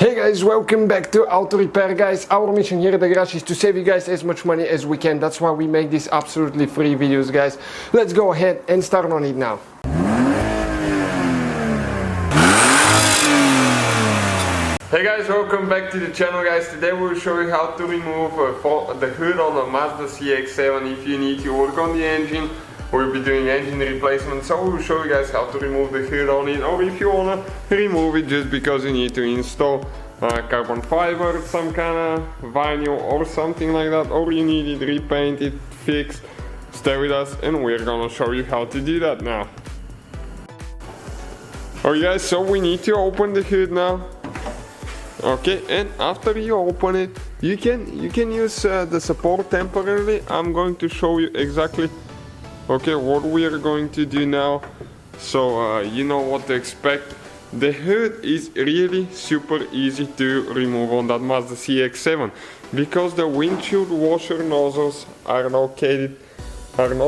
Hey guys, welcome back to Auto Repair guys. Our mission here at the garage is to save you guys as much money as we can. That's why we make these absolutely free videos guys. Let's go ahead and start on it now. Hey guys, welcome back to the channel guys. Today we'll show you how to remove the hood on a Mazda CX-7 if you need to work on the engine. We'll be doing engine replacement, so we'll show you guys how to remove the hood on it, or if you wanna remove it just because you need to install carbon fiber, some kind of vinyl or something like that, or you need it repainted, fixed. Stay with us and we're gonna show you how to do that now. Alright guys, so we need to open the hood now. Okay, and after you open it, you can use the support temporarily. I'm going to show you exactly what we are going to do now, so you know what to expect. The hood is really super easy to remove on that Mazda CX-7 because the windshield washer nozzles are not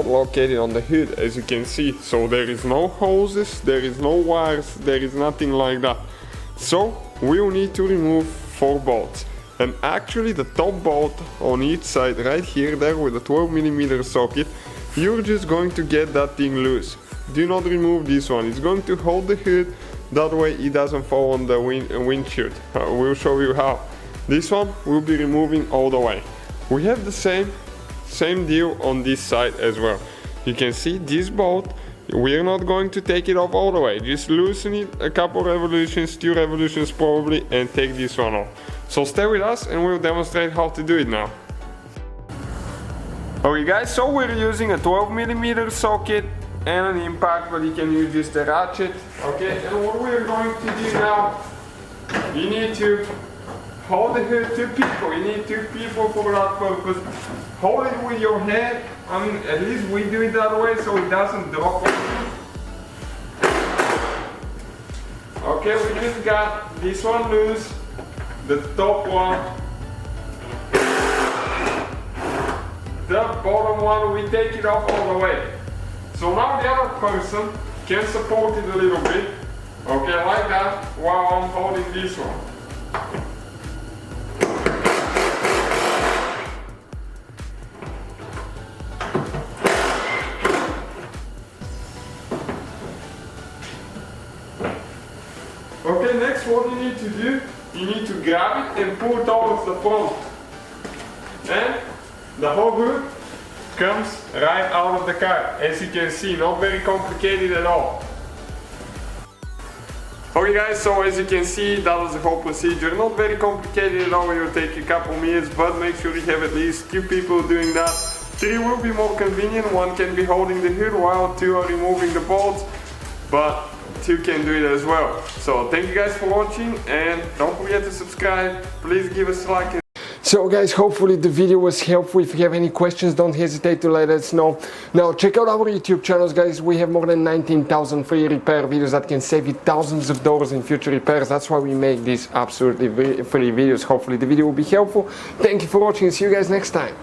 located on the hood, as you can see. So there is no hoses, there is no wires, there is nothing like that. So we will need to remove 4 bolts, and actually the top bolt on each side right here there with a 12mm socket, you're just going to get that thing loose. Do not remove this one, it's going to hold the hood, that way it doesn't fall on the windshield. We'll show you how. This one we'll be removing all the way. We have the same deal on this side as well. You can see this bolt, we're not going to take it off all the way, just loosen it a couple revolutions, 2 revolutions probably, and take this one off. So stay with us and we'll demonstrate how to do it now. Okay guys, so we're using a 12mm socket and an impact, but you can use just a ratchet. Okay, and what we're going to do now, you need to hold the hood, 2 people, you need 2 people for that purpose. Hold it with your hand, I mean at least we do it that way so it doesn't drop. Okay, we just got this one loose, the top one. The bottom one, we take it off all the way. So now the other person can support it a little bit, okay, like that, while I'm holding this one. Okay, next what you need to do, you need to grab it and pull towards the front. And the whole hood comes right out of the car, as you can see, not very complicated at all. Okay guys, so as you can see, that was the whole procedure, not very complicated at all. It will take a couple minutes, but make sure you have at least 2 people doing that. 3 will be more convenient, 1 can be holding the hood while 2 are removing the bolts, but 2 can do it as well. So thank you guys for watching, and don't forget to subscribe, please give us a like. So guys, hopefully the video was helpful. If you have any questions, don't hesitate to let us know. Now check out our YouTube channels guys, we have more than 19,000 free repair videos that can save you thousands of dollars in future repairs. That's why we make these absolutely free videos. Hopefully the video will be helpful. Thank you for watching, see you guys next time.